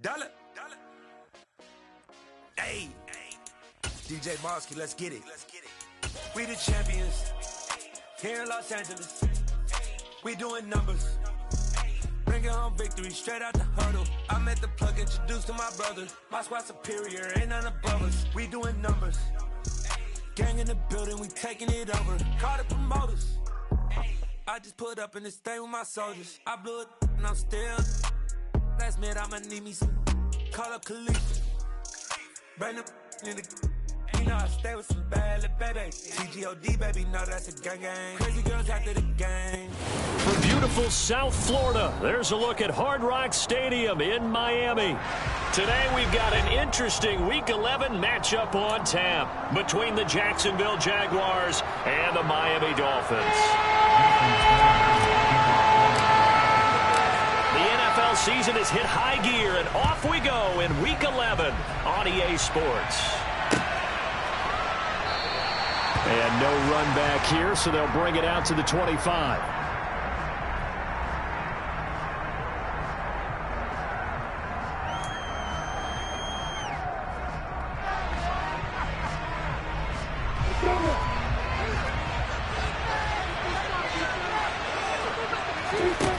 Dollar. Hey, DJ Mosky, let's get it. We the champions here in Los Angeles. We doing numbers. Bringing home victory straight out the huddle. I met the plug, introduced to my brother. My squad superior, ain't none above us. We doing numbers. Gang in the building, we taking it over. Call the promoters. I just put up in this thing with my soldiers. I blew it and I'm still. Last minute I'ma need me some. Call up Khalif. Bring them in the. You know I stay with some bad little baby. TGOD baby, no that's a gang gang. Crazy girls after the game. From beautiful South Florida, there's a look at Hard Rock Stadium in Miami. Today we've got an interesting Week 11 matchup on tap between the Jacksonville Jaguars and the Miami Dolphins. The NFL season has hit high gear, and off we go in Week 11 on EA Sports. And no run back here, so they'll bring it out to the 25.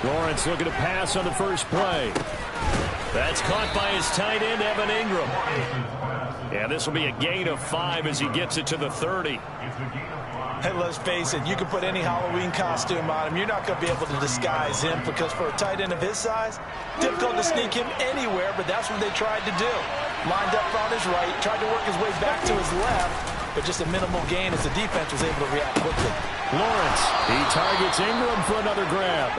Lawrence looking to pass on the first play. That's caught by his tight end, Evan Ingram. Yeah, this will be a gain of 5 as he gets it to the 30. Hey, let's face it, you can put any Halloween costume on him. You're not going to be able to disguise him because for a tight end of his size, difficult to sneak him anywhere, but that's what they tried to do. Lined up on his right, tried to work his way back to his left, but just a minimal gain as the defense was able to react quickly. Lawrence, he targets Ingram for another grab.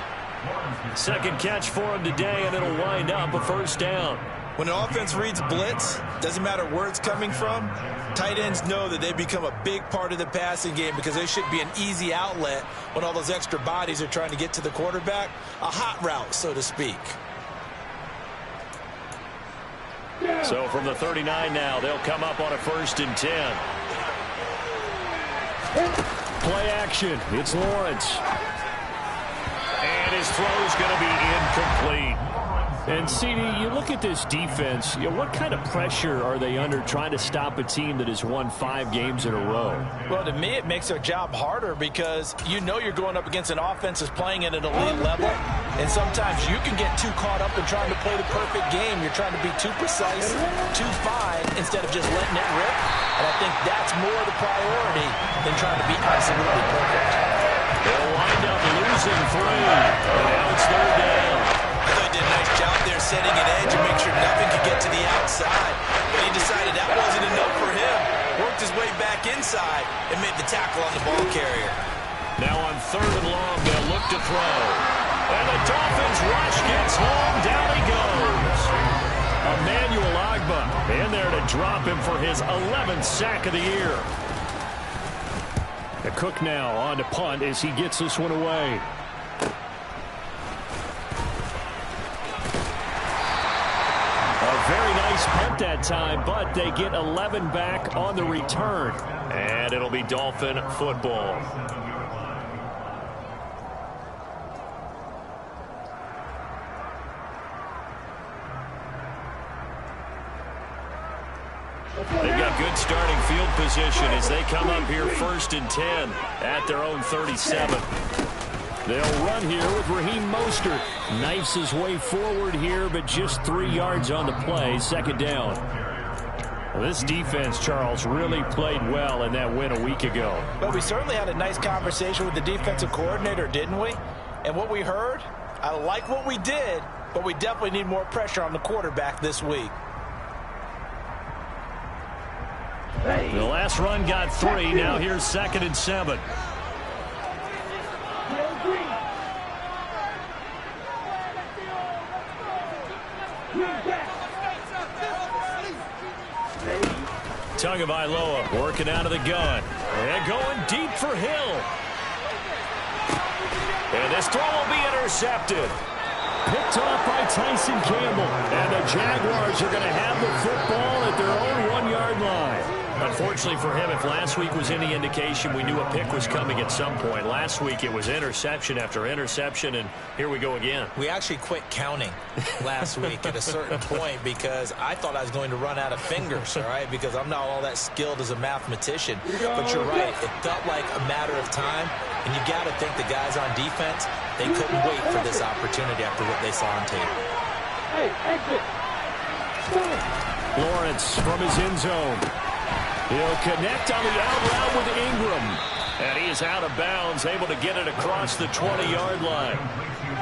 Second catch for him today, and it'll wind up a first down. When an offense reads blitz, doesn't matter where it's coming from, tight ends know that they become a big part of the passing game because they should be an easy outlet when all those extra bodies are trying to get to the quarterback. A hot route, so to speak. So from the 39 now, they'll come up on a 1st and 10. Play action. It's Lawrence. And his throw's going to be incomplete. And, CD, you look at this defense, what kind of pressure are they under trying to stop a team that has won 5 games in a row? Well, to me, it makes their job harder because you know you're going up against an offense that's playing at an elite level, and sometimes you can get too caught up in trying to play the perfect game. You're trying to be too precise, too fine, instead of just letting it rip. And I think that's more the priority than trying to be absolutely perfect. They'll wind up losing 3. And now it's 3rd down. I thought he did a nice job there setting an edge and make sure nothing could get to the outside. But he decided that wasn't enough for him. Worked his way back inside and made the tackle on the ball carrier. Now on 3rd and long, they'll look to throw. And the Dolphins rush gets home. Down he goes. Emmanuel Agba in there to drop him for his 11th sack of the year. The Cook now on to punt as he gets this one away. Very nice punt that time, but they get 11 back on the return. And it'll be Dolphin football. They've got good starting field position as they come up here 1st and 10 at their own 37. They'll run here with Raheem Mostert. Knifes his way forward here, but just 3 yards on the play. 2nd down. Well, this defense, Charles, really played well in that win a week ago. Well, we certainly had a nice conversation with the defensive coordinator, didn't we? And what we heard, I like what we did, but we definitely need more pressure on the quarterback this week. The last run got 3. Now here's 2nd and 7. Tagovailoa working out of the gun. And going deep for Hill. And this throw will be intercepted. Picked off by Tyson Campbell. And the Jaguars are going to have the football at their own 1-yard line. Unfortunately for him, if last week was any indication, we knew a pick was coming at some point. Last week it was interception after interception, and here we go again. We actually quit counting last week at a certain point because I thought I was going to run out of fingers, all right, because I'm not all that skilled as a mathematician. But you're right. It felt like a matter of time, and you got to think the guys on defense, they couldn't wait for this opportunity after what they saw on tape. Hey, exit. Lawrence from his end zone. He'll connect on the out route with Ingram. And he is out of bounds, able to get it across the 20-yard line.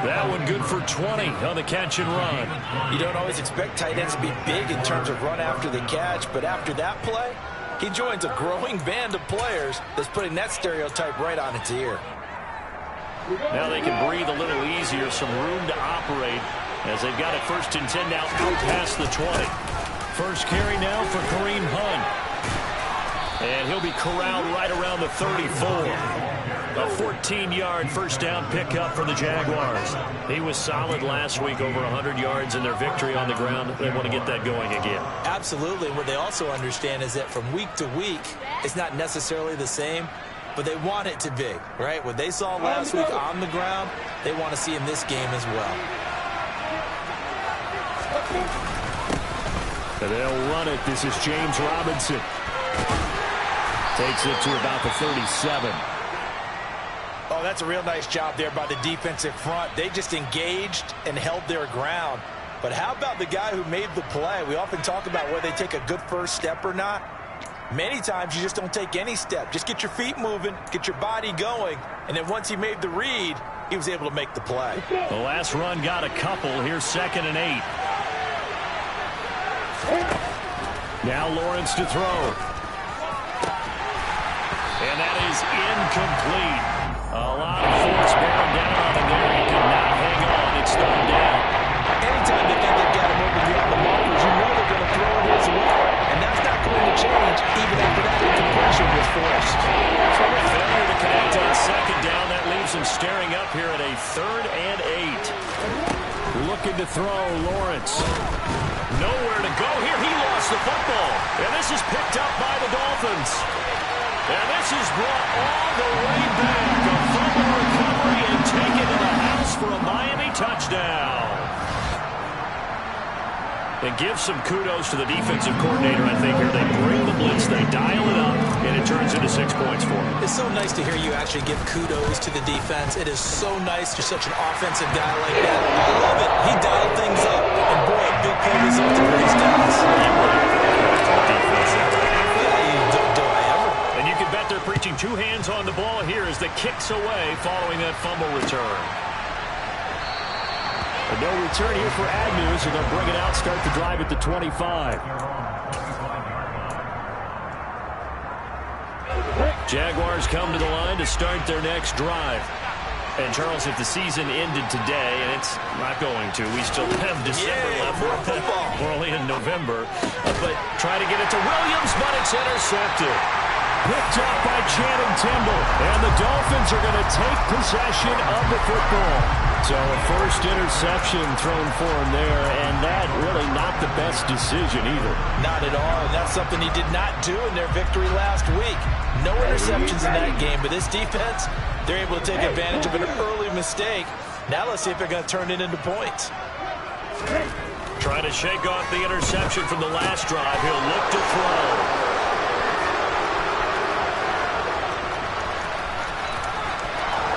That one good for 20 on the catch and run. You don't always expect tight ends to be big in terms of run after the catch, but after that play, he joins a growing band of players that's putting that stereotype right on its ear. Now they can breathe a little easier, some room to operate as they've got it 1st and 10 now out past the 20. First carry now for Kareem Hunt. And he'll be corralled right around the 34. A 14-yard first down pickup for the Jaguars. He was solid last week, over 100 yards in their victory on the ground. They want to get that going again. Absolutely. What they also understand is that from week to week, it's not necessarily the same, but they want it to be, right? What they saw last week on the ground, they want to see in this game as well. And they'll run it. This is James Robinson. Takes it to about the 37. Oh, that's a real nice job there by the defensive front. They just engaged and held their ground. But how about the guy who made the play? We often talk about whether they take a good first step or not. Many times you just don't take any step. Just get your feet moving, get your body going, and then once he made the read, he was able to make the play. The last run got a couple. Here's 2nd and 8. Now Lawrence to throw. And that is incomplete. A lot of force bearing down on him there. He could not hang on. It's third down. Anytime they think they've got him open beyond the markers, you know they're going to throw it his way. And that's not going to change even after that incompletion was forced. So a failure to connect on 2nd down. That leaves him staring up here at a 3rd and 8. Looking to throw, Lawrence. Nowhere to go here. He lost the football. And this is picked up by the Dolphins. And this is brought all the way back. A fumble recovery and taken to the house for a Miami touchdown. And give some kudos to the defensive coordinator, I think, here. They bring the blitz, they dial it up, and it turns into 6 points for them. It's so nice to hear you actually give kudos to the defense. It is so nice. You're such an offensive guy like that. I love it. He dialed things up, and boy, a big play resulted for his guys. And you can bet they're preaching 2 hands on the ball here as the kicks away following that fumble return. But no return here for Agnew, so they'll bring it out, start the drive at the 25. Jaguars come to the line to start their next drive. And, Charles, if the season ended today, and it's not going to, we still have December left. We're only in November. But try to get it to Williams, but it's intercepted. Picked up by Channing Tindall. And the Dolphins are going to take possession of the football. So a first interception thrown for him there, and that really not the best decision either. Not at all, and that's something he did not do in their victory last week. No interceptions in that game, but this defense, they're able to take advantage of an early mistake. Now let's see if they're going to turn it into points. Trying to shake off the interception from the last drive. He'll look to throw.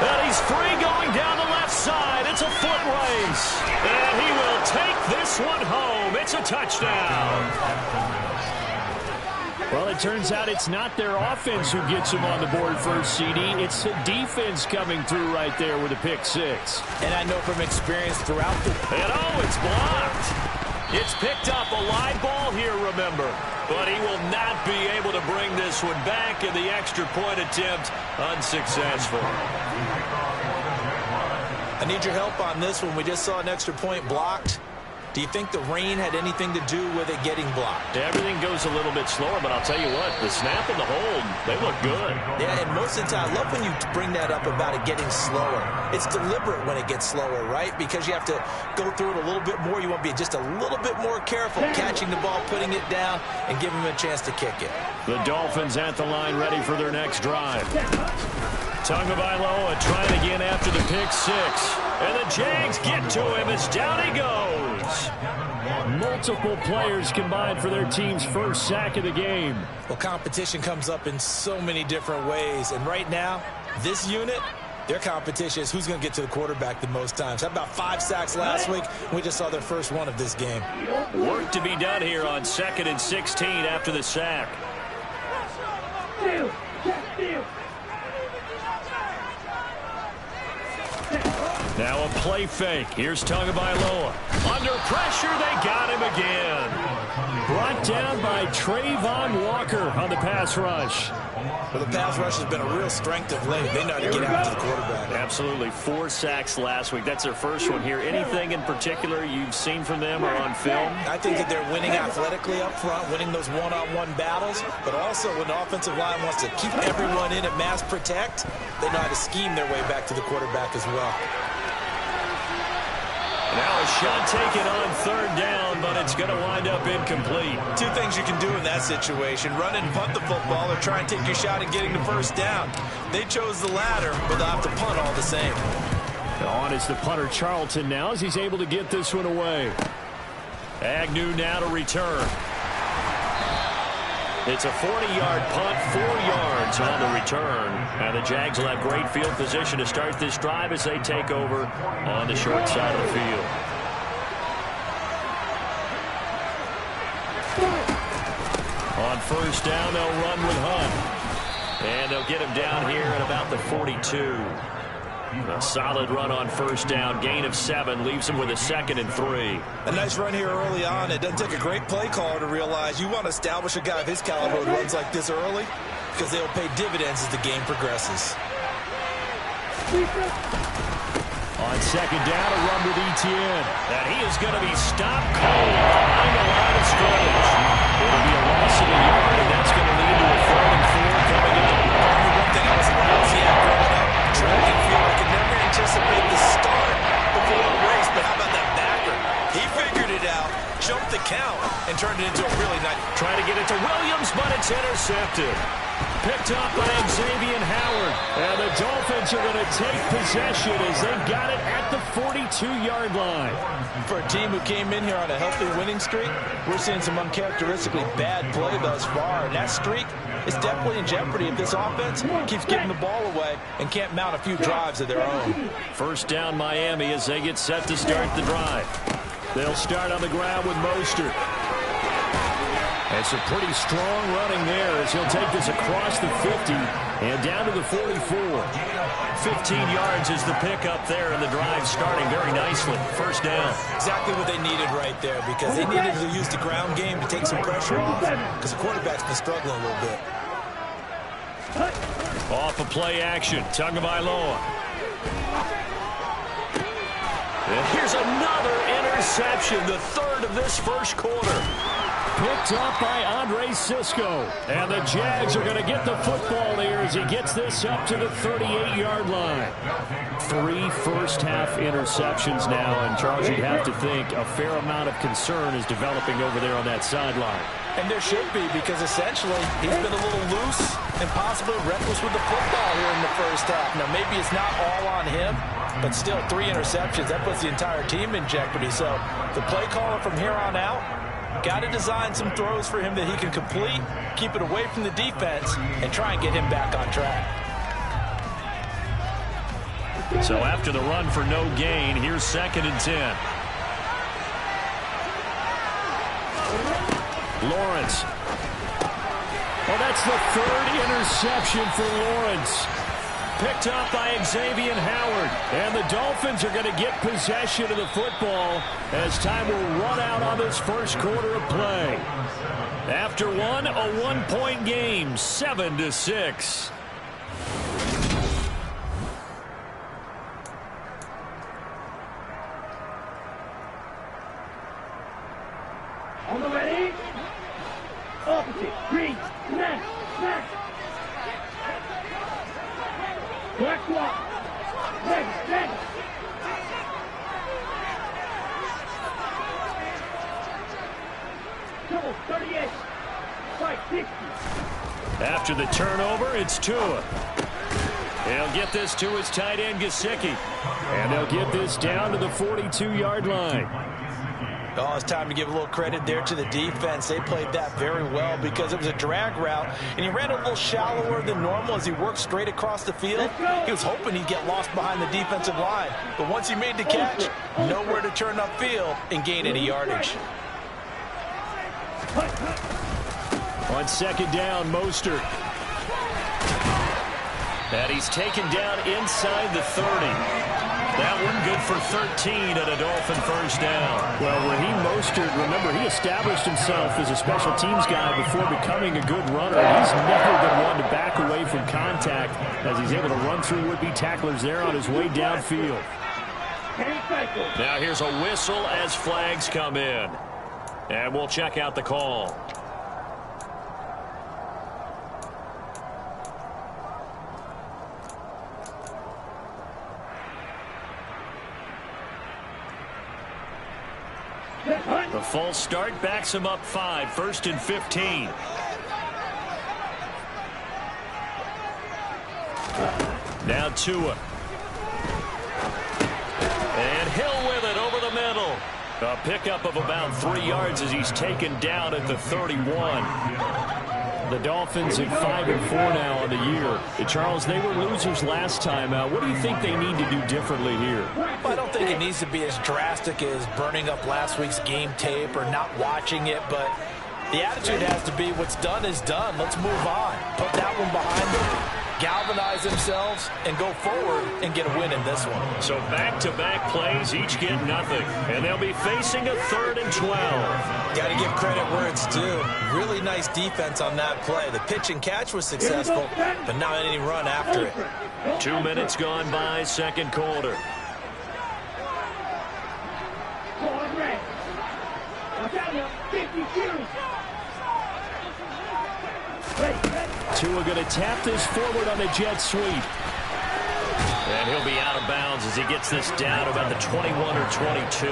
And he's free going down the left side. It's a foot race. And he will take this one home. It's a touchdown. Well, it turns out it's not their offense who gets him on the board first, CD. It's the defense coming through right there with a pick 6. And I know from experience throughout the... And it's blocked. It's picked up, a live ball here, remember. But he will not be able to bring this one back, and the extra point attempt unsuccessful. I need your help on this one. We just saw an extra point blocked. Do you think the rain had anything to do with it getting blocked? Everything goes a little bit slower, but I'll tell you what, the snap and the hold, they look good. Yeah, and most of the time, I love when you bring that up about it getting slower. It's deliberate when it gets slower, right? Because you have to go through it a little bit more. You want to be just a little bit more careful catching the ball, putting it down, and giving them a chance to kick it. The Dolphins at the line ready for their next drive. Tagovailoa trying again after the pick six. And the Jags get to him as down he goes. Multiple players combined for their team's first sack of the game. Well, competition comes up in so many different ways. And right now, this unit, their competition is who's going to get to the quarterback the most times. How about 5 sacks last week? We just saw their first one of this game. Work to be done here on 2nd and 16 after the sack. Now a play fake. Here's Tagovailoa. Under pressure, they got him again. Brought down by Trayvon Walker on the pass rush. Well, the pass rush has been a real strength of late. They know how to get out to the quarterback. Absolutely. 4 sacks last week. That's their first one here. Anything in particular you've seen from them or on film? I think that they're winning athletically up front, winning those one-on-one battles, but also when the offensive line wants to keep everyone in and mass protect, they know how to scheme their way back to the quarterback as well. Now a shot taken on 3rd down, but it's going to wind up incomplete. 2 things you can do in that situation: run and punt the football, or try and take your shot at getting the first down. They chose the latter, but they'll have to punt all the same. On is the punter Charlton now as he's able to get this one away. Agnew now to return. It's a 40-yard punt, 4 yards on the return. And the Jags will have great field position to start this drive as they take over on the short side of the field. On 1st down, they'll run with Hunt. And they'll get him down here at about the 42. A solid run on 1st down. Gain of 7 leaves him with a 2nd and 3. A nice run here early on. It doesn't take a great play caller to realize you want to establish a guy of his caliber who runs like this early, because they'll pay dividends as the game progresses. On 2nd down, a run with Etienne. And he is going to be stopped cold behind the line of scrimmage. It'll be a loss of a yard, and that's going to lead to a 3rd and 4 coming up. One thing I was lousy at growing up, track and field, I could never anticipate the start before the race, but how about that backer? He figured it out, jumped the count, and turned it into a really nice... Trying to get it to Williams, but it's intercepted. Picked up by Xavier Howard. And the Dolphins are going to take possession as they've got it at the 42-yard line. For a team who came in here on a healthy winning streak, we're seeing some uncharacteristically bad play thus far. And that streak is definitely in jeopardy if this offense keeps giving the ball away and can't mount a few drives of their own. 1st down Miami as they get set to start the drive. They'll start on the ground with Mostert. It's a pretty strong running there as he'll take this across the 50 and down to the 44. 15 yards is the pickup there, and the drive starting very nicely. 1st down. Exactly what they needed right there, because they needed to use the ground game to take some pressure off, because the quarterback's been struggling a little bit. Off of play action, Tagovailoa. And here's another interception, the 3rd of this 1st quarter. Picked up by Andre Sisco. And the Jags are going to get the football here as he gets this up to the 38-yard line. 3 first-half interceptions now. And, Charles, you'd have to think a fair amount of concern is developing over there on that sideline. And there should be, because essentially he's been a little loose and possibly reckless with the football here in the 1st half. Now, maybe it's not all on him, but still 3 interceptions. That puts the entire team in jeopardy. So the play caller from here on out got to design some throws for him that he can complete, keep it away from the defense, and try and get him back on track. So after the run for no gain, here's 2nd and 10. Lawrence. Well, that's the 3rd interception for Lawrence. Picked up by Xavier Howard. And the Dolphins are going to get possession of the football as time will run out on this 1st quarter of play. After one, a 1-point game, 7-6. On the ready. Opposite. Green. Smash. Smash. Black swap. Ready. Ready. Double 38. Fight 60. After the turnover, it's Tua. He'll get this to his tight end, Gesicki. And they'll get this down to the 42-yard line. Oh, it's time to give a little credit there to the defense. They played that very well because it was a drag route, and he ran a little shallower than normal as he worked straight across the field. He was hoping he'd get lost behind the defensive line, but once he made the catch, nowhere to turn upfield and gain any yardage. On second down, Mostert. And he's taken down inside the 30. That one good for 13 and a Dolphin first down. Well, Raheem Mostert, remember, he established himself as a special teams guy before becoming a good runner. He's never been one to back away from contact as he's able to run through would-be tacklers there on his way downfield. Now here's a whistle as flags come in. And we'll check out the call. The false start backs him up 5, 1st and 15. Now Tua. And Hill with it over the middle. A pickup of about 3 yards as he's taken down at the 31. The Dolphins at 5-4 now on the year. Charles, they were losers last time out. What do you think they need to do differently here? Well, I don't think it needs to be as drastic as burning up last week's game tape or not watching it, but the attitude has to be what's done is done. Let's move on. Put that one behind them, galvanize themselves, and go forward and get a win in this one. So back-to-back plays, each get nothing. And they'll be facing a 3rd and 12. Got to give credit where it's due. Really nice defense on that play. The pitch and catch was successful, but not any run after it. 2 minutes gone by, second quarter. Tua going to tap this forward on the jet sweep. And he'll be out of bounds as he gets this down about the 21 or 22.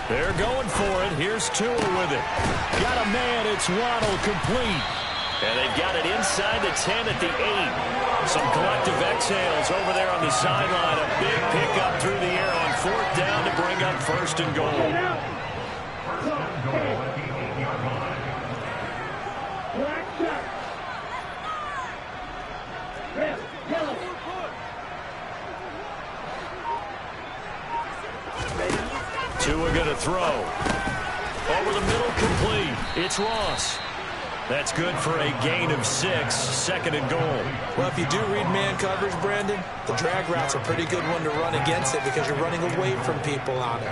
They're going for it. Here's Tua with it. Got a man. It's Waddle complete. And they've got it inside the 10 at the 8. Some collective exhales over there on the sideline. A big pickup through the air on 4th down to bring up 1st and goal. Tua going to throw. Over the middle, complete. It's Ross. That's good for a gain of 6, 2nd and goal. Well, if you do read man coverage, Brandon, the drag route's a pretty good one to run against it because you're running away from people on it.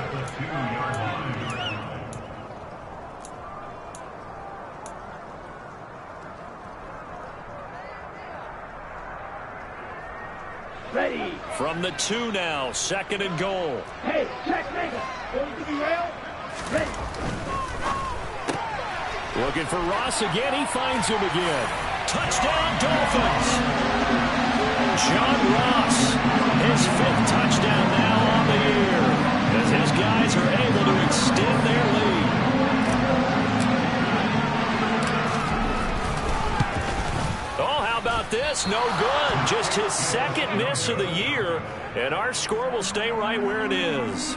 Ready. From the 2 now, 2nd and goal. Hey, check maker. Going to be rail. Ready. Looking for Ross again. He finds him again. Touchdown, Dolphins. John Ross, his 5th touchdown now on the year, as his guys are able to extend their lead. Oh, how about this? No good. Just his 2nd miss of the year, and our score will stay right where it is.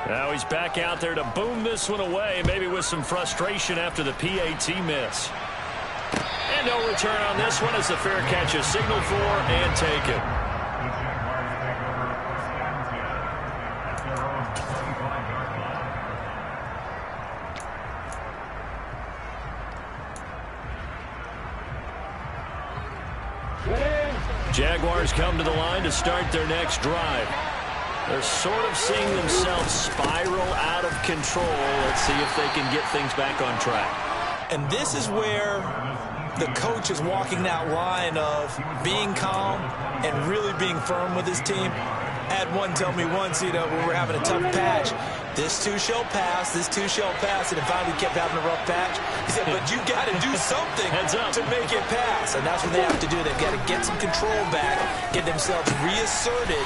Now he's back out there to boom this one away, maybe with some frustration after the PAT miss. And no return on this one as the fair catch is signaled for and taken. Jaguars come to the line to start their next drive. They're sort of seeing themselves spiral out of control. Let's see if they can get things back on track. And this is where the coach is walking that line of being calm and really being firm with his team. I had one tell me once, when we're having a tough patch, this too shall pass, this too shall pass, and if finally kept having a rough patch, he said, but you got to do something to make it pass. And that's what they have to do. They've got to get some control back, get themselves reasserted,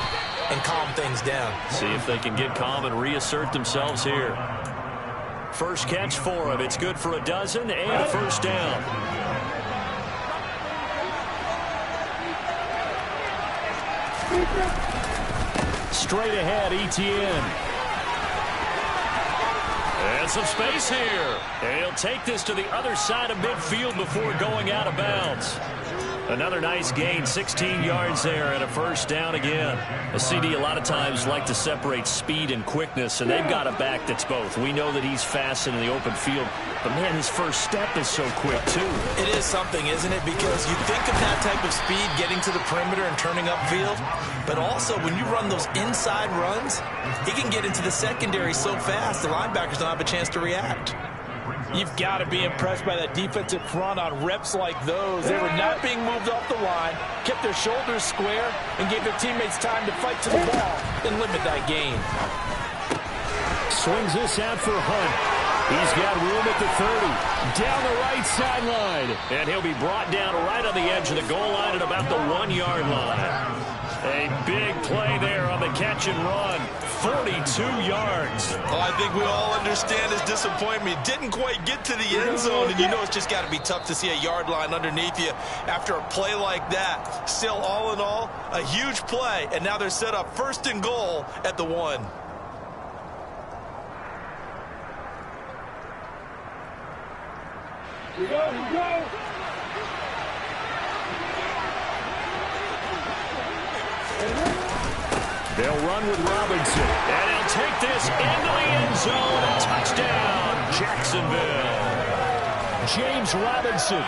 and calm things down. See if they can get calm and reassert themselves here. First catch for him. It's good for a dozen and a first down. Straight ahead, Etienne. And some space here. And he'll take this to the other side of midfield before going out of bounds. Another nice gain, 16 yards there and a first down again. A CD a lot of times like to separate speed and quickness, and they've got a back that's both. We know that he's fast in the open field, but man, his first step is so quick too. It is something, isn't it? Because you think of that type of speed getting to the perimeter and turning upfield, but also when you run those inside runs, he can get into the secondary so fast the linebackers don't have a chance to react. You've got to be impressed by that defensive front on reps like those. They were not being moved off the line, kept their shoulders square, and gave their teammates time to fight to the ball and limit that gain. Swings this out for Hunt. He's got room at the 30. Down the right sideline. And he'll be brought down right on the edge of the goal line at about the 1-yard line. A big play there on the catch and run. 42 yards. Well, I think we all understand his disappointment. Didn't quite get to the end zone, and you know it's just got to be tough to see a yard line underneath you after a play like that. Still, all in all, a huge play, and now they're set up first and goal at the 1. Here we go, here we go. They'll run with Robinson, and he'll take this into the end zone. A touchdown, Jacksonville. James Robinson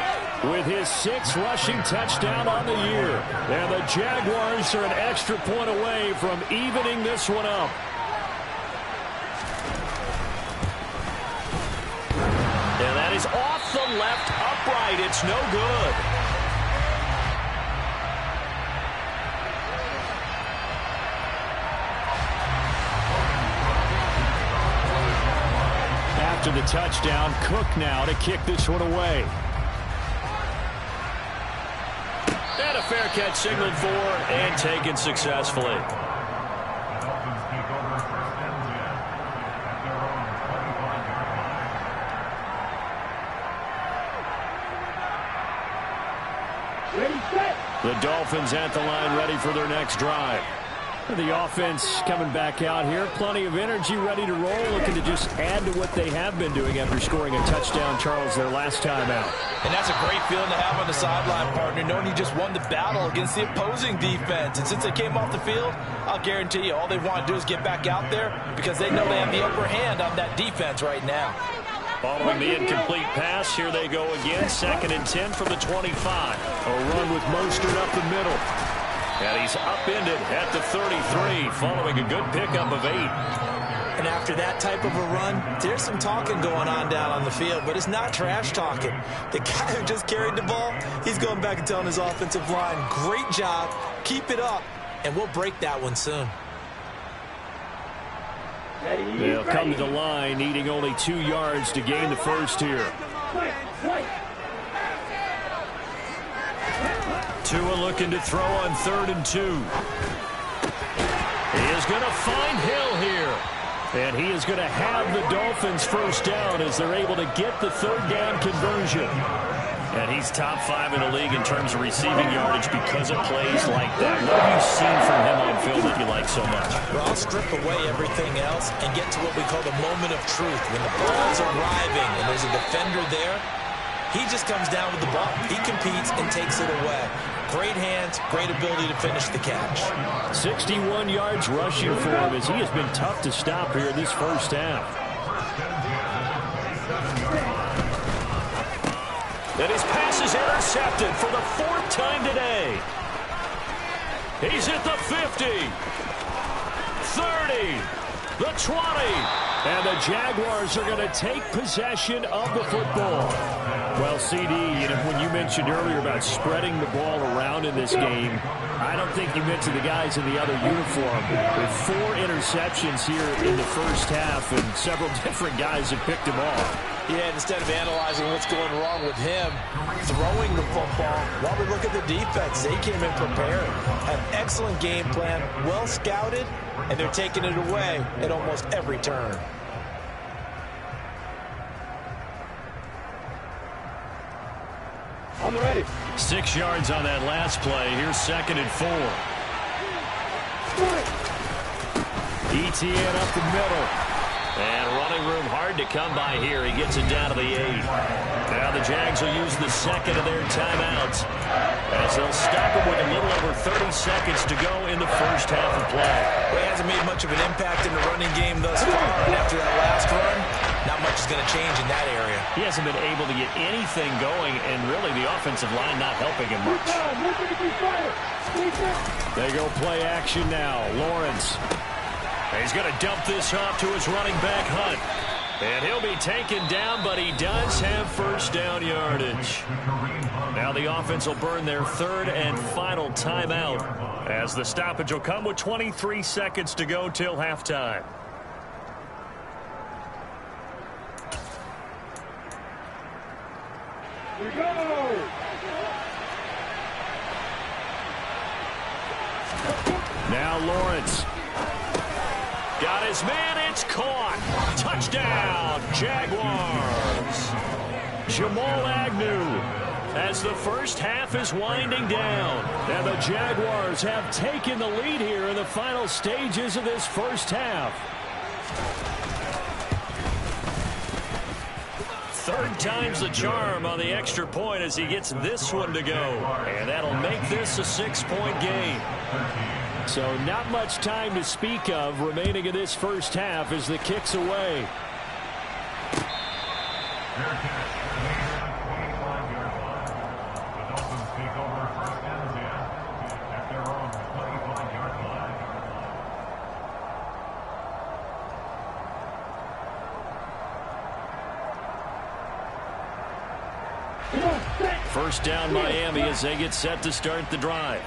with his 6th rushing touchdown on the year. And the Jaguars are an extra point away from evening this one up. And that is off the left upright. It's no good. After the touchdown, Cook now to kick this one away. And a fair catch signaled for and taken successfully. The Dolphins at the line, ready for their next drive. The offense coming back out here. Plenty of energy, ready to roll, looking to just add to what they have been doing after scoring a touchdown, Charles, their last time out. And that's a great feeling to have on the sideline, partner, knowing you just won the battle against the opposing defense. And since they came off the field, I'll guarantee you all they want to do is get back out there because they know they have the upper hand on that defense right now. Following the incomplete pass, here they go again. 2nd and 10 from the 25. A run with Mostert up the middle. And he's upended at the 33, following a good pickup of 8. And after that type of a run, there's some talking going on down on the field, but it's not trash talking. The guy who just carried the ball, he's going back and telling his offensive line, great job, keep it up, and we'll break that one soon. They'll come to the line, needing only 2 yards to gain the first here. Tua looking to throw on 3rd and 2. He is going to find Hill here. And he is going to have the Dolphins first down as they're able to get the 3rd down conversion. And he's top 5 in the league in terms of receiving yardage because of plays like that. What have you seen from him on film that you like so much? Well, I'll strip away everything else and get to what we call the moment of truth. When the ball is arriving and there's a defender there, he just comes down with the ball. He competes and takes it away. Great hands, great ability to finish the catch. 61 yards rushing for him as he has been tough to stop here in this first half. And his pass is intercepted for the 4th time today. He's at the 50, 30, the 20, and the Jaguars are going to take possession of the football. Well, CD, when you mentioned earlier about spreading the ball around in this game, I don't think you mentioned the guys in the other uniform. With 4 interceptions here in the first half, and several different guys have picked him off. Yeah, instead of analyzing what's going wrong with him, throwing the football, while we look at the defense, they came in prepared. An excellent game plan, well scouted, and they're taking it away at almost every turn. I'm ready. 6 yards on that last play. Here's 2nd and 4. ETN up the middle. And running room hard to come by here. He gets it down to the 8. Now the Jags will use the 2nd of their timeouts as they'll stop him with a little over 30 seconds to go in the first half of play. Well, he hasn't made much of an impact in the running game thus far. And after that last run, not much is going to change in that area. He hasn't been able to get anything going, and really the offensive line not helping him much. They go play action now. Lawrence. He's going to dump this off to his running back, Hunt. And he'll be taken down, but he does have first down yardage. Now the offense will burn their 3rd and final timeout as the stoppage will come with 23 seconds to go till halftime. We go! Now Lawrence. Got his man, it's caught. Touchdown, Jaguars. Jamal Agnew as the first half is winding down. And the Jaguars have taken the lead here in the final stages of this first half. 3rd time's the charm on the extra point as he gets this one to go. And that'll make this a 6-point game. So not much time to speak of remaining in this first half as the kick's away. First down Miami as they get set to start the drive.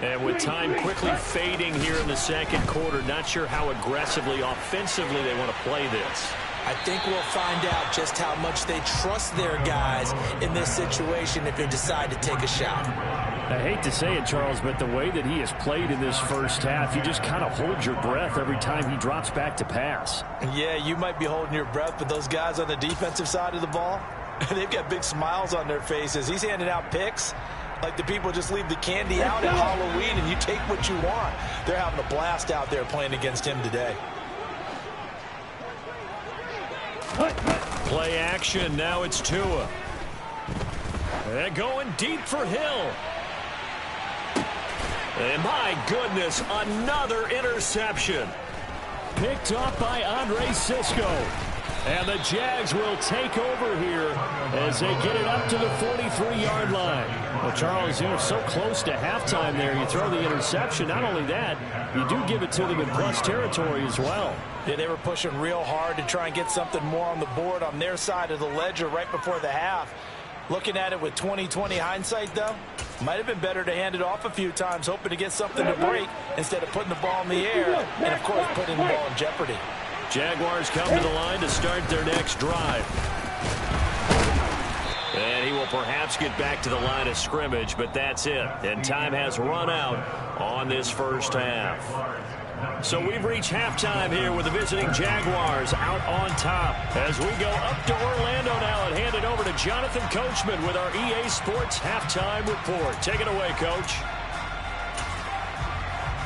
And with time quickly fading here in the 2nd quarter, not sure how aggressively, offensively they want to play this. I think we'll find out just how much they trust their guys in this situation if they decide to take a shot. I hate to say it, Charles, but the way that he has played in this first half, you just kind of hold your breath every time he drops back to pass. Yeah, you might be holding your breath, but those guys on the defensive side of the ball, they've got big smiles on their faces. He's handing out picks like the people just leave the candy out at Halloween and you take what you want. They're having a blast out there playing against him today. Play action. Now it's Tua. And going deep for Hill. And my goodness, another interception. Picked up by Andre Cisco. And the Jags will take over here as they get it up to the 43-yard line. Well, Charles, you're so close to halftime there. You throw the interception. Not only that, you do give it to them in plus territory as well. Yeah, they were pushing real hard to try and get something more on the board on their side of the ledger right before the half. Looking at it with 20/20 hindsight, though, might have been better to hand it off a few times, hoping to get something to break instead of putting the ball in the air and, of course, putting the ball in jeopardy. Jaguars come to the line to start their next drive. And he will perhaps get back to the line of scrimmage, but that's it. And time has run out on this first half. So we've reached halftime here with the visiting Jaguars out on top. As we go up to Orlando now and hand it over to Jonathan Coachman with our EA Sports Halftime Report. Take it away, Coach.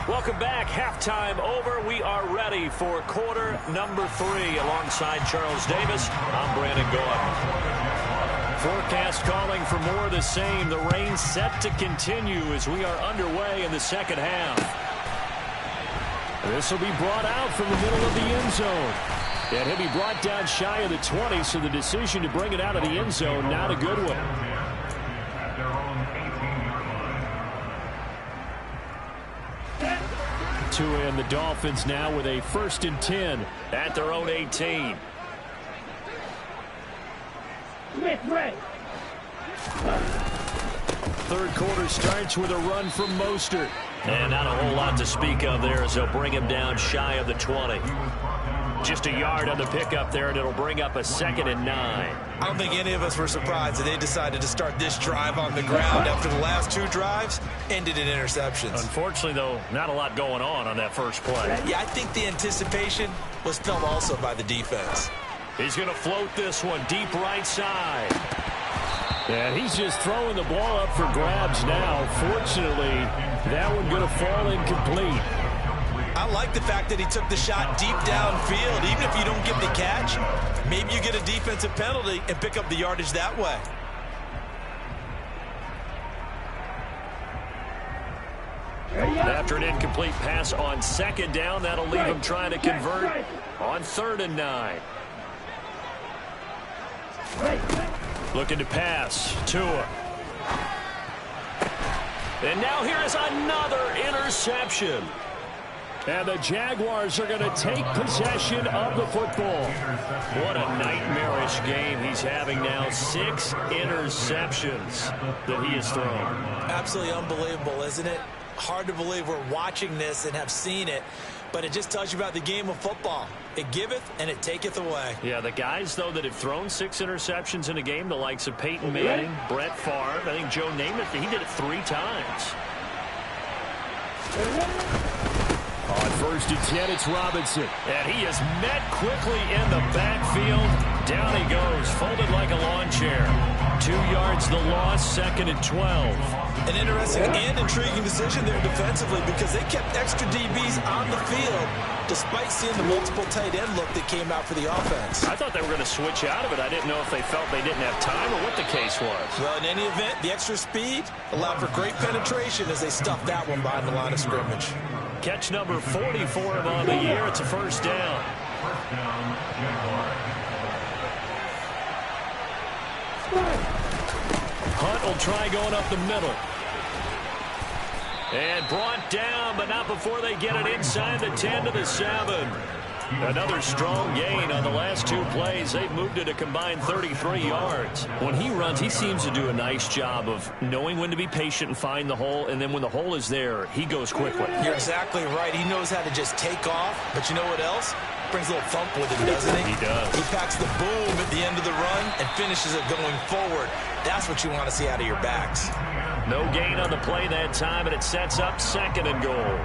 Welcome back. Halftime over. We are ready for quarter number 3. Alongside Charles Davis, I'm Brandon Gaudin. Forecast calling for more of the same. The rain set to continue as we are underway in the second half. This will be brought out from the middle of the end zone. And he'll be brought down shy of the 20, so the decision to bring it out of the end zone, not a good one. Tua and the Dolphins now with a 1st and 10 at their own 18. Smith, red. Third quarter starts with a run from Mostert. And not a whole lot to speak of there as they'll bring him down shy of the 20. Just a yard on the pickup there, and it'll bring up a 2nd and 9. I don't think any of us were surprised that they decided to start this drive on the ground after the last 2 drives ended in interceptions. Unfortunately, though, not a lot going on that first play. Yeah, I think the anticipation was felt also by the defense. He's going to float this one deep right side. And he's just throwing the ball up for grabs now. Fortunately, that one going to fall incomplete. I like the fact that he took the shot deep downfield. Even if you don't get the catch, maybe you get a defensive penalty and pick up the yardage that way. After an incomplete pass on 2nd down, that'll leave him trying to convert on 3rd and 9. Looking to pass. Tua. And now here is another interception. And the Jaguars are going to take possession of the football. What a nightmarish game he's having now. 6 interceptions that he has thrown. Absolutely unbelievable, isn't it? Hard to believe we're watching this and have seen it, but it just tells you about the game of football. It giveth and it taketh away. Yeah, the guys, though, that have thrown 6 interceptions in a game, the likes of Peyton Manning, Brett Favre, I think Joe Namath, he did it 3 times. On 1st and 10, it's Robinson. And he is met quickly in the backfield. Down he goes, folded like a lawn chair. 2 yards the loss, 2nd and 12. An interesting and intriguing decision there defensively because they kept extra DBs on the field despite seeing the multiple tight end look that came out for the offense. I thought they were going to switch out of it. I didn't know if they felt they didn't have time or what the case was. Well, in any event, the extra speed allowed for great penetration as they stuffed that one behind the line of scrimmage. Catch number 44 of on the year. It's a 1st down. Hunt will try going up the middle. And brought down, but not before they get it inside the 10 to the 7. Another strong gain on the last 2 plays. They've moved it a combined 33 yards. When he runs, he seems to do a nice job of knowing when to be patient and find the hole, and then when the hole is there, he goes quickly. You're exactly right. He knows how to just take off, but you know what else? Brings a little thump with him, doesn't he? He does. He packs the boom at the end of the run and finishes it going forward. That's what you want to see out of your backs. No gain on the play that time, and it sets up 2nd and goal.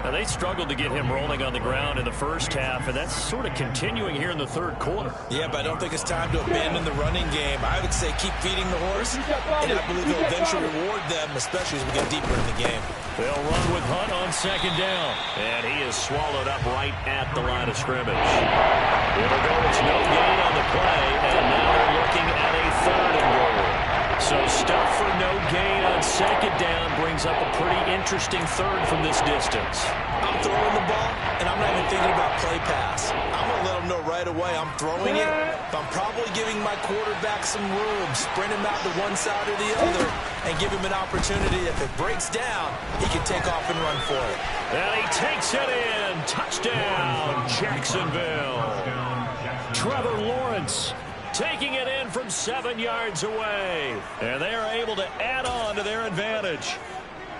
Now, they struggled to get him rolling on the ground in the first half, and that's sort of continuing here in the 3rd quarter. Yeah, but I don't think it's time to abandon the running game. I would say keep feeding the horse, and I believe he'll eventually reward them, especially as we get deeper in the game. They'll run with Hunt on 2nd down, and he is swallowed up right at the line of scrimmage. It'll go, it's no gain on the play, and now they're looking at a 3rd and goal. So stuff for no gain on 2nd down brings up a pretty interesting 3rd from this distance. I'm throwing the ball, and I'm not even thinking about play pass. I'm going to let them know right away I'm throwing it, but I'm probably giving my quarterback some room, sprint him out to one side or the other, and give him an opportunity. If it breaks down, he can take off and run for it. And he takes it in. Touchdown, Jacksonville. Trevor Lawrence taking it in from 7 yards away. And they are able to add on to their advantage.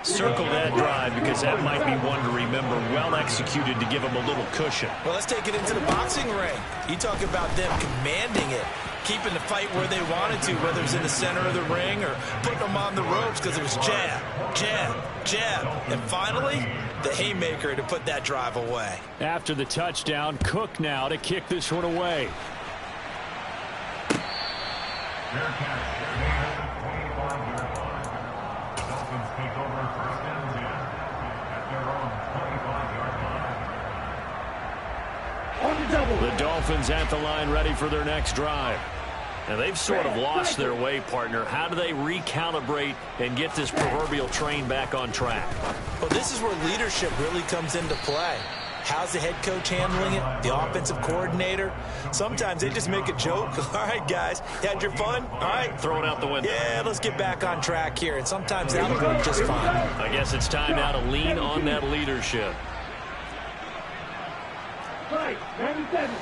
Circle that drive because that might be one to remember. Well executed to give them a little cushion. Well, let's take it into the boxing ring. You talk about them commanding it, keeping the fight where they wanted to, whether it was in the center of the ring or putting them on the ropes because it was jab, jab, jab. And finally, the haymaker to put that drive away. After the touchdown, Cook now to kick this one away. The Dolphins at the line ready for their next drive. And they've sort of lost their way, partner. How do they recalibrate and get this proverbial train back on track? Well, this is where leadership really comes into play. How's the head coach handling it? The offensive coordinator? Sometimes they just make a joke. All right, guys, you had your fun? All right. Throw it out the window. Yeah, let's get back on track here. And sometimes that'll work just fine. I guess it's time now to lean on that leadership. Right, 97.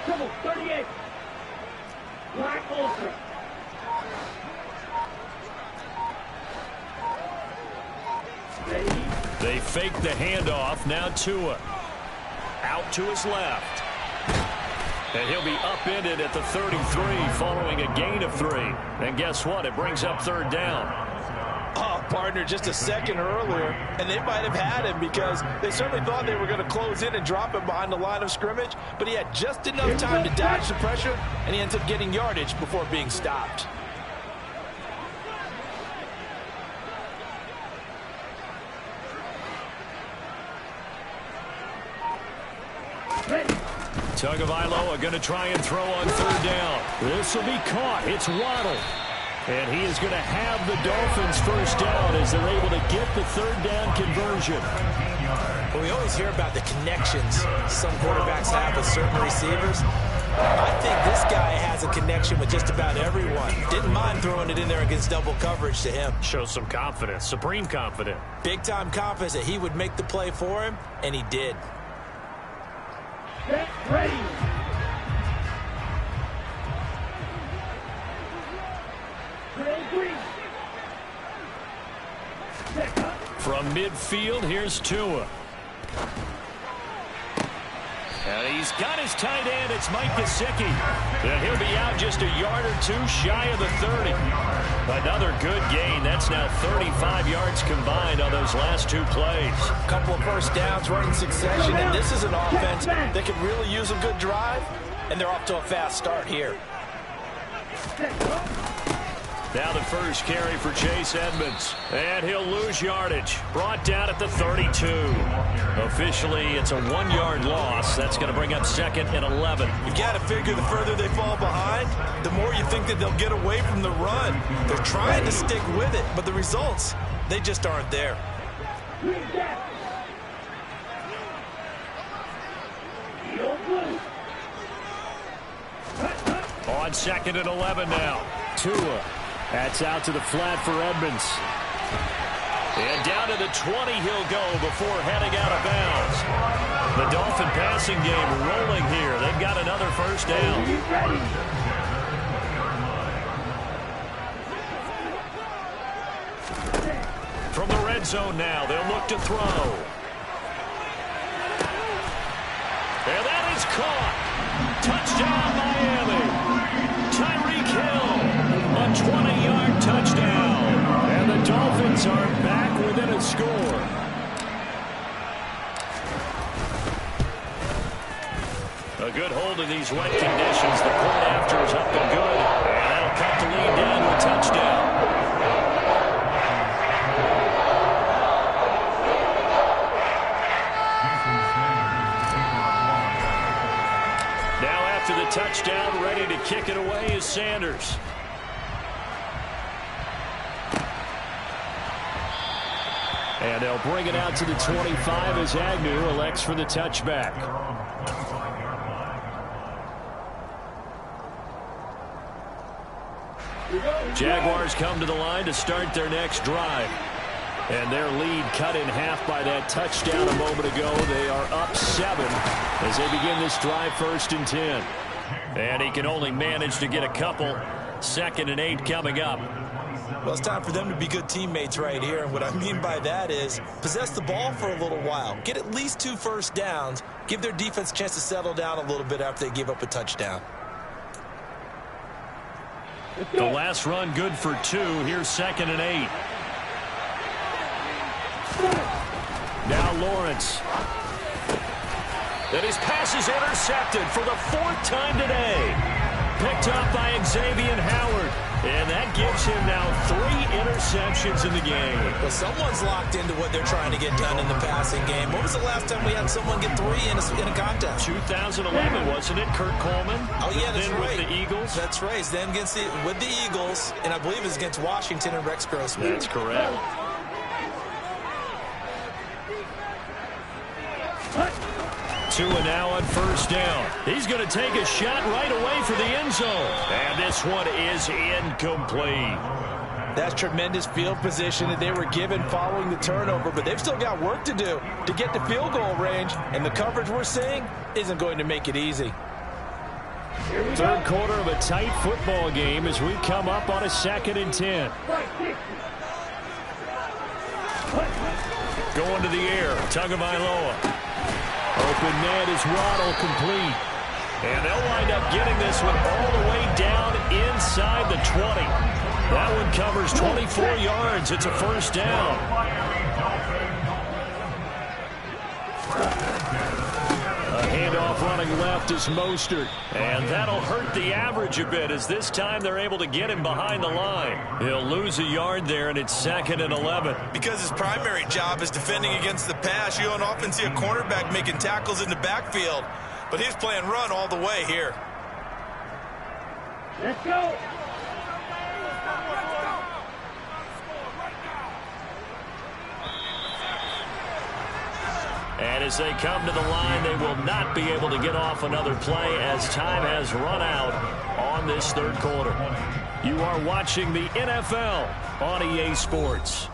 Triple 38. Black Ultra. Ready? They fake the handoff. Now Tua. Out to his left. And he'll be upended at the 33 following a gain of 3. And guess what? It brings up 3rd down. Oh, partner, just a second earlier, and they might have had him because they certainly thought they were going to close in and drop him behind the line of scrimmage, but he had just enough time to dodge the pressure, and he ends up getting yardage before being stopped. Tagovailoa are going to try and throw on 3rd down. This will be caught. It's Waddle. And he is going to have the Dolphins 1st down as they're able to get the 3rd down conversion. Well, we always hear about the connections some quarterbacks have with certain receivers. I think this guy has a connection with just about everyone. Didn't mind throwing it in there against double coverage to him. Shows some confidence, supreme confidence. Big-time confidence that he would make the play for him, and he did. Get ready. From midfield, here's Tua. And he's got his tight end. It's Mike Gesicki. And he'll be out just a yard or 2 shy of the 30. Another good gain. That's now 35 yards combined on those last 2 plays. A couple of 1st downs right in succession, and this is an offense that could really use a good drive, and they're off to a fast start here. Now the first carry for Chase Edmonds. And he'll lose yardage. Brought down at the 32. Officially, it's a 1-yard loss. That's going to bring up 2nd and 11. You got to figure the further they fall behind, the more you think that they'll get away from the run. They're trying to stick with it, but the results, they just aren't there. On 2nd and 11 now. Tua. That's out to the flat for Edmonds. And down to the 20 he'll go before heading out of bounds. The Dolphin passing game rolling here. They've got another 1st down. From the red zone now, they'll look to throw. And that is caught. Touchdown, Miami. Tyreek Hill, a 20-yard touchdown. And the Dolphins are back within a score. A good hold in these wet conditions. The point after is up and good. And that'll cut the lead down to a touchdown. To the touchdown, ready to kick it away is Sanders. And they'll bring it out to the 25 as Agnew elects for the touchback. Jaguars come to the line to start their next drive. And their lead cut in half by that touchdown a moment ago. They are up 7 as they begin this drive 1st and 10. And he can only manage to get a couple. 2nd and 8 coming up. Well, it's time for them to be good teammates right here. And what I mean by that is possess the ball for a little while. Get at least 2 1st downs. Give their defense a chance to settle down a little bit after they give up a touchdown. The last run good for 2. Here's 2nd and 8. Now Lawrence. And his pass is intercepted for the 4th time today. Picked up by Xavier Howard. And that gives him now 3 interceptions in the game. Well, someone's locked into what they're trying to get done in the passing game. When was the last time we had someone get 3 in a contest? 2011, wasn't it? Kurt Coleman. Oh, yeah, that's then right. With the Eagles. That's right. Then against with the Eagles, and I believe it was against Washington and Rex Grossman. That's correct. Tua now on 1st down. He's going to take a shot right away for the end zone. And this one is incomplete. That's tremendous field position that they were given following the turnover, but they've still got work to do to get to field goal range, and the coverage we're seeing isn't going to make it easy. Third quarter of a tight football game as we come up on a 2nd and 10. Going to the air, Tagovailoa. Open net is Waddle, complete. And they'll wind up getting this one all the way down inside the 20. That one covers 24 yards. It's a first down. A handoff running left is Mostert. And that'll hurt the average a bit as this time they're able to get him behind the line. He'll lose a yard there, and it's 2nd and 11. Because his primary job is defending against the pass, you don't often see a cornerback making tackles in the backfield. But he's playing run all the way here. Let's go. And as they come to the line, they will not be able to get off another play as time has run out on this third quarter. You are watching the NFL on EA Sports.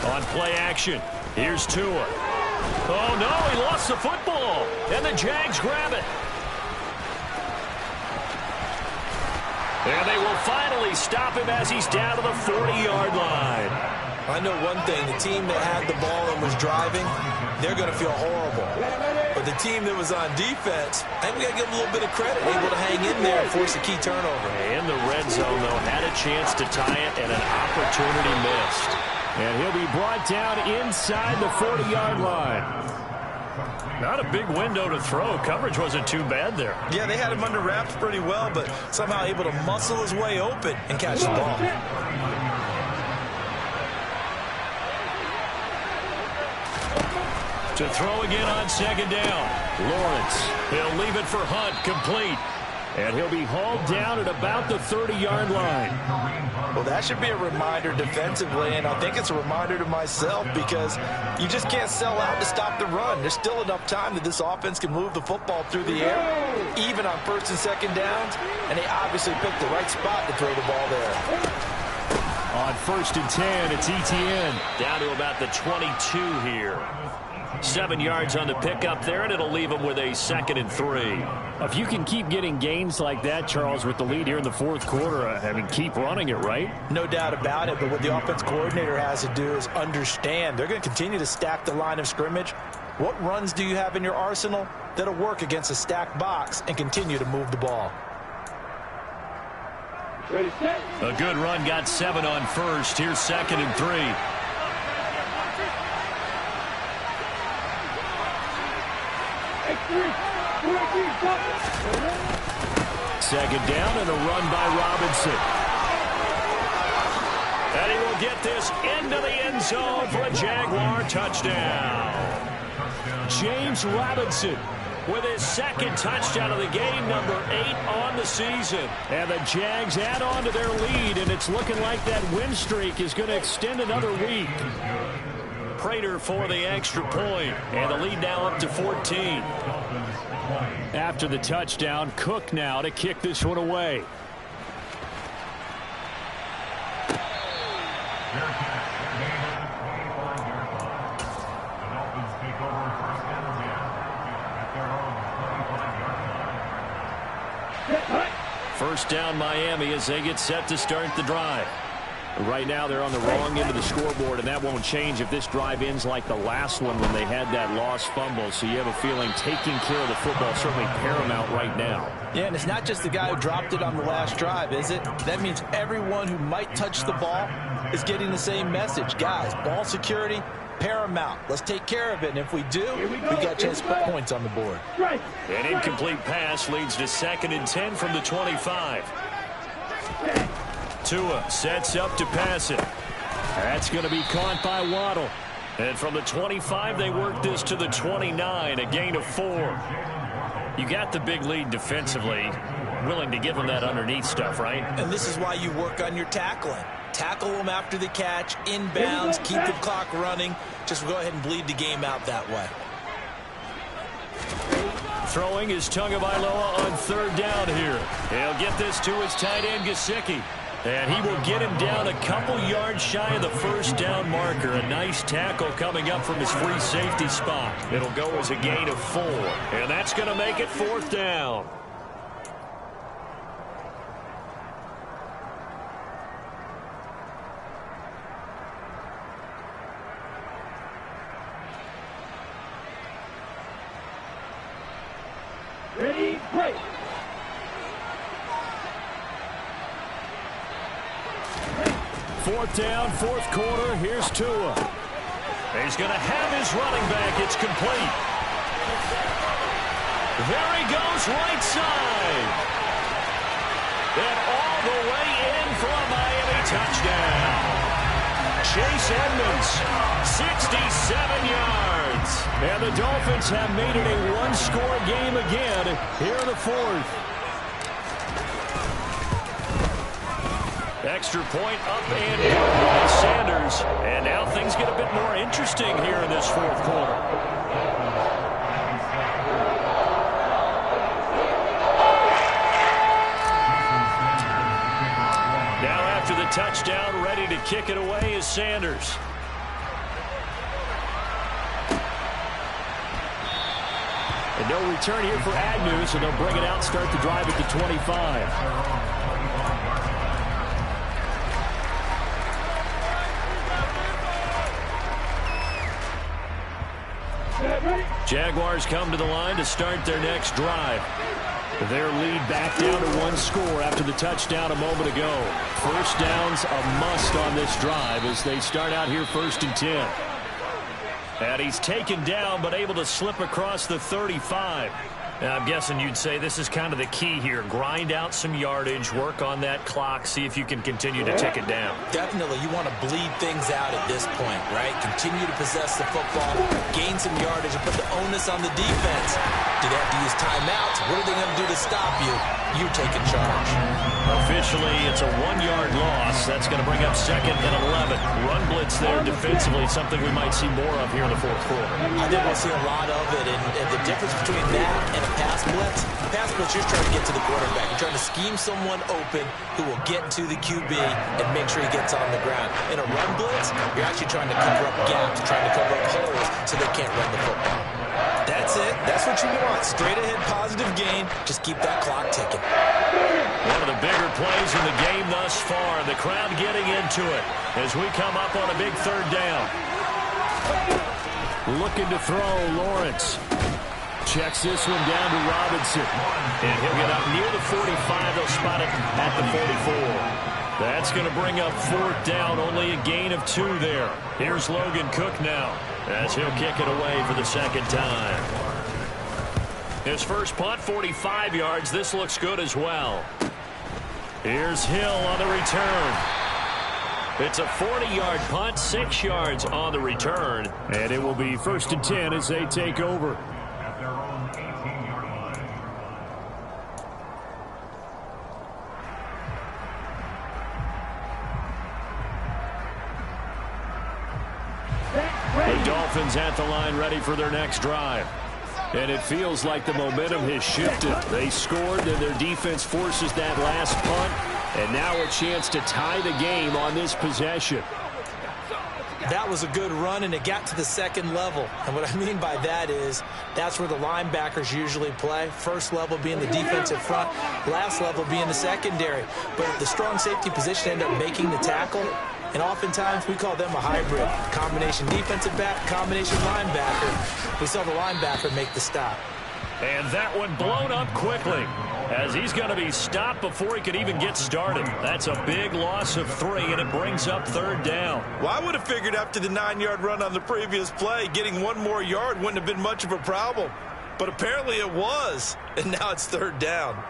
On play action, here's Tua. Oh, no, he lost the football, and the Jags grab it. And they will finally stop him as he's down to the 40-yard line. I know one thing, the team that had the ball and was driving, they're going to feel horrible. But the team that was on defense, I think we got to give them a little bit of credit, able to hang in there and force a key turnover. In the red zone, though, had a chance to tie it, and an opportunity missed. And he'll be brought down inside the 40-yard line. Not a big window to throw. Coverage wasn't too bad there. Yeah, they had him under wraps pretty well, but somehow able to muscle his way open and catch the ball. To throw again on 2nd down. Lawrence, he'll leave it for Hunt, complete. And he'll be hauled down at about the 30-yard line. Well, that should be a reminder defensively, and I think it's a reminder to myself because you just can't sell out to stop the run. There's still enough time that this offense can move the football through the air, even on 1st and 2nd downs, and they obviously picked the right spot to throw the ball there. On 1st and 10, it's Etienne. Down to about the 22 here. 7 yards on the pickup there, and it'll leave them with a 2nd and 3. If you can keep getting gains like that, Charles, with the lead here in the 4th quarter, I mean, keep running it, right? No doubt about it, but what the offense coordinator has to do is understand they're going to continue to stack the line of scrimmage. What runs do you have in your arsenal that'll work against a stacked box and continue to move the ball? Ready, set. A good run, got 7 on 1st. Here's 2nd and 3. Second down and a run by Robinson. And he will get this into the end zone for a Jaguar touchdown. James Robinson with his 2nd touchdown of the game, number 8 on the season. And the Jags add on to their lead, and it's looking like that win streak is going to extend another week. Prater for the extra point, and the lead now up to 14. After the touchdown, Cook now to kick this one away. First down Miami as they get set to start the drive. Right now they're on the wrong end of the scoreboard, and that won't change if this drive ends like the last one when they had that lost fumble. So you have a feeling taking care of the football is certainly paramount right now. Yeah, and it's not just the guy who dropped it on the last drive, is it? That means everyone who might touch the ball is getting the same message. Guys, ball security, paramount. Let's take care of it, and if we do, we got a chance to put points on the board. An incomplete pass leads to 2nd and 10 from the 25. Tua sets up to pass it. That's going to be caught by Waddle. And from the 25, they work this to the 29, a gain of 4. You got the big lead defensively. Willing to give them that underneath stuff, right? And this is why you work on your tackling. Tackle them after the catch, inbounds, keep the clock running. Just go ahead and bleed the game out that way. Throwing is Tagovailoa on third down here. He'll get this to his tight end, Gesicki. And he will get him down a couple yards shy of the first down marker. A nice tackle coming up from his free safety spot. It'll go as a gain of 4. And that's going to make it 4th down. Ready, play. Fourth down, fourth quarter. Here's Tua. He's going to have his running back. It's complete. There he goes, right side. And all the way in for a Miami touchdown. Chase Edmonds, 67 yards. And the Dolphins have made it a one-score game again here in the fourth. Extra point up and good by Sanders. And now things get a bit more interesting here in this fourth quarter. Now after the touchdown, ready to kick it away is Sanders. And no return here for Agnew, so they'll bring it out, start the drive at the 25. Jaguars come to the line to start their next drive. Their lead back down to one score after the touchdown a moment ago. First down's a must on this drive as they start out here 1st and 10. And he's taken down but able to slip across the 35. I'm guessing you'd say this is kind of the key here. Grind out some yardage, work on that clock, see if you can continue to tick it down. Definitely, you want to bleed things out at this point, right? Continue to possess the football, gain some yardage, and put the onus on the defense. Do they have to use timeouts? What are they going to do to stop you? You taking charge. Officially, it's a 1-yard loss. That's going to bring up 2nd and 11. Run blitz there defensively, something we might see more of here in the fourth quarter. I think we'll see a lot of it, and the difference between that and a pass blitz, you're trying to get to the quarterback. You're trying to scheme someone open who will get to the QB and make sure he gets on the ground. In a run blitz, you're actually trying to cover up gaps, trying to cover up holes so they can't run the football. That's it. That's what you want. Straight ahead, positive gain. Just keep that clock ticking. One of the bigger plays in the game thus far. The crowd getting into it as we come up on a big 3rd down. Looking to throw, Lawrence. Checks this one down to Robinson. And he'll get up near the 45. They'll spot it at the 44. That's going to bring up 4th down. Only a gain of 2 there. Here's Logan Cook now as he'll kick it away for the 2nd time. His first punt, 45 yards. This looks good as well. Here's Hill on the return. It's a 40-yard punt, 6 yards on the return. And it will be 1st and 10 as they take over. The Dolphins at the line ready for their next drive. And it feels like the momentum has shifted. They scored, then their defense forces that last punt. And now a chance to tie the game on this possession. That was a good run, and it got to the 2nd level. And what I mean by that is that's where the linebackers usually play. First level being the defensive front, last level being the secondary. But the strong safety position ended up making the tackle. And oftentimes, we call them a hybrid. Combination defensive back, combination linebacker. We saw the linebacker make the stop. And that one blown up quickly as he's going to be stopped before he could even get started. That's a big loss of 3, and it brings up 3rd down. Well, I would have figured after the 9-yard run on the previous play, getting 1 more yard wouldn't have been much of a problem. But apparently it was, and now it's 3rd down.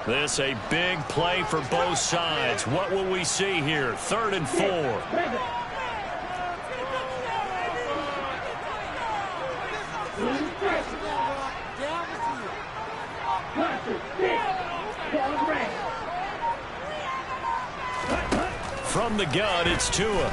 This a big play for both sides. What will we see here? 3rd and 4. From the gun, it's Tua.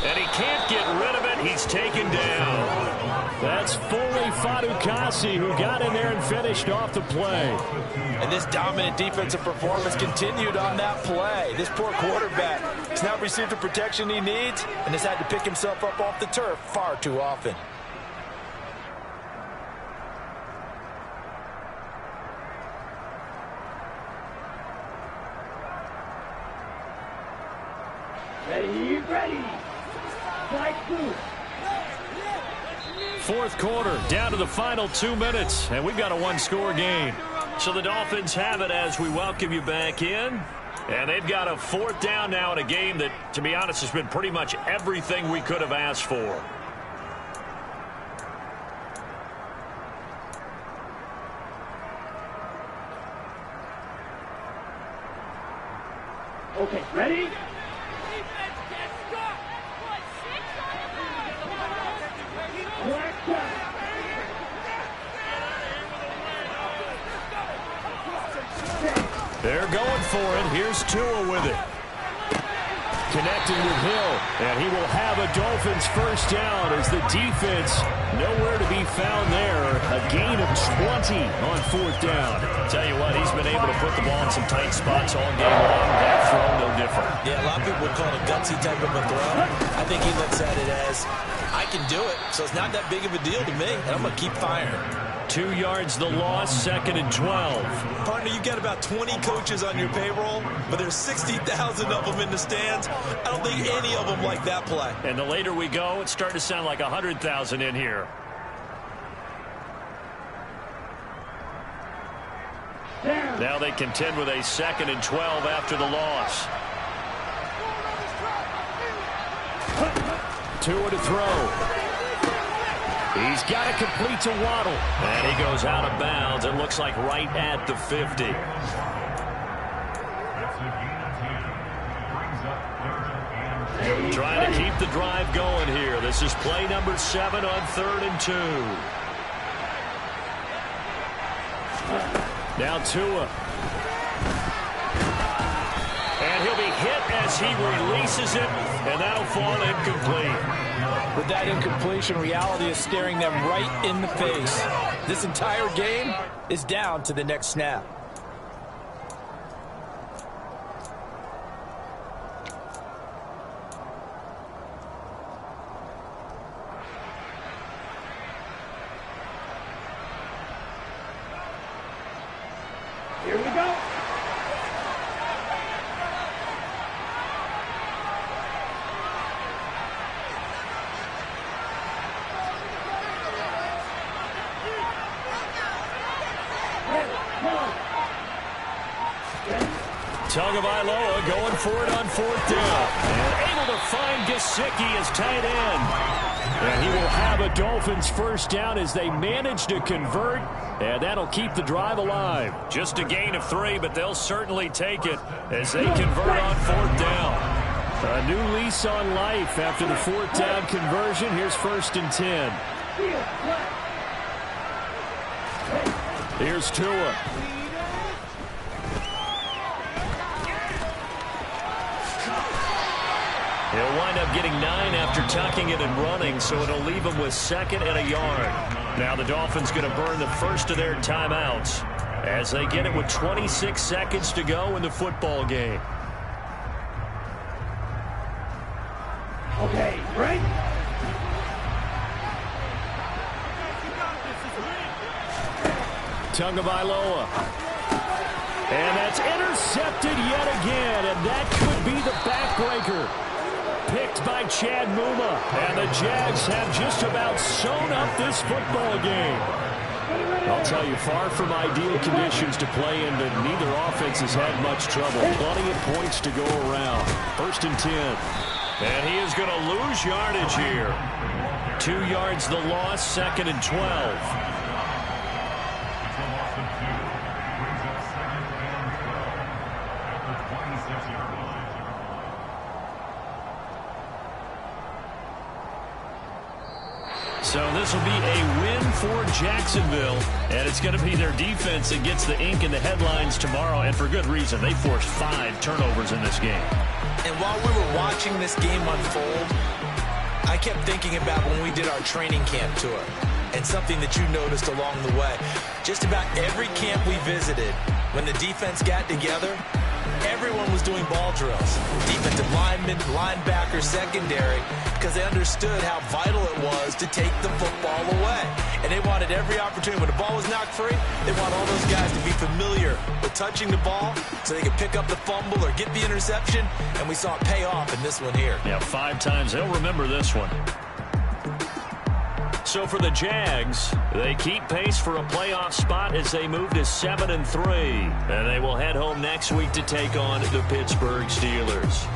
And he can't get rid of it. He's taken down. That's fully Fadukasi who got in there and finished off the play. And this dominant defensive performance continued on that play. This poor quarterback has not received the protection he needs and has had to pick himself up off the turf far too often. Ready. Fourth quarter, down to the final 2 minutes, and we've got a one-score game. So the Dolphins have it as we welcome you back in. And they've got a fourth down now in a game that, to be honest, has been pretty much everything we could have asked for. Okay, ready? They're going for it. Here's Tua with it. Connecting with Hill, and he will have a Dolphins first down as the defense nowhere to be found there. A gain of 20 on fourth down. Tell you what, he's been able to put the ball in some tight spots all game long. That throw, no different. Yeah, a lot of people would call it a gutsy type of a throw. I think he looks at it as, I can do it, so it's not that big of a deal to me, and I'm going to keep firing. 2 yards the loss, 2nd and 12. Partner, you got about 20 coaches on your payroll, but there's 60,000 of them in the stands. I don't think any of them like that play. And the later we go, it's starting to sound like 100,000 in here. Now they contend with a 2nd and 12 after the loss. Tua to throw. He's got to complete to Waddle. And he goes out of bounds. It looks like right at the 50. Trying to keep the drive going here. This is play number 7 on 3rd and 2. Now Tua. And he'll be hit as he releases it, and that'll fall incomplete. With that incompletion, reality is staring them right in the face. This entire game is down to the next snap. Here we go. Tagovailoa going for it on 4th down. And able to find Gesicki as tight end. And he will have a Dolphins first down as they manage to convert. And that'll keep the drive alive. Just a gain of 3, but they'll certainly take it as they convert on 4th down. A new lease on life after the 4th down conversion. Here's 1st and 10. Here's Tua. He'll wind up getting 9 after tucking it and running, so it'll leave him with 2nd and a yard. Now the Dolphins going to burn the first of their timeouts as they get it with 26 seconds to go in the football game. Okay, break. Tagovailoa. And that's intercepted yet again, and that could be the backbreaker. Picked by Chad Muma, and the Jags have just about sewn up this football game. I'll tell you, far from ideal conditions to play in, but neither offense has had much trouble. Plenty of points to go around. 1st and 10. And he is going to lose yardage here. 2 yards the loss, 2nd and 12. So this will be a win for Jacksonville, and it's going to be their defense that gets the ink in the headlines tomorrow, and for good reason. They forced 5 turnovers in this game. And while we were watching this game unfold, I kept thinking about when we did our training camp tour and something that you noticed along the way. Just about every camp we visited, when the defense got together, everyone was doing ball drills. Defensive linemen, linebackers, secondary, because they understood how vital it was to take the football away. And they wanted every opportunity. When the ball was knocked free, they want all those guys to be familiar with touching the ball so they could pick up the fumble or get the interception. And we saw it pay off in this one here. Yeah, 5 times. They'll remember this one. So for the Jags, they keep pace for a playoff spot as they move to 7-3. And they will head home next week to take on the Pittsburgh Steelers.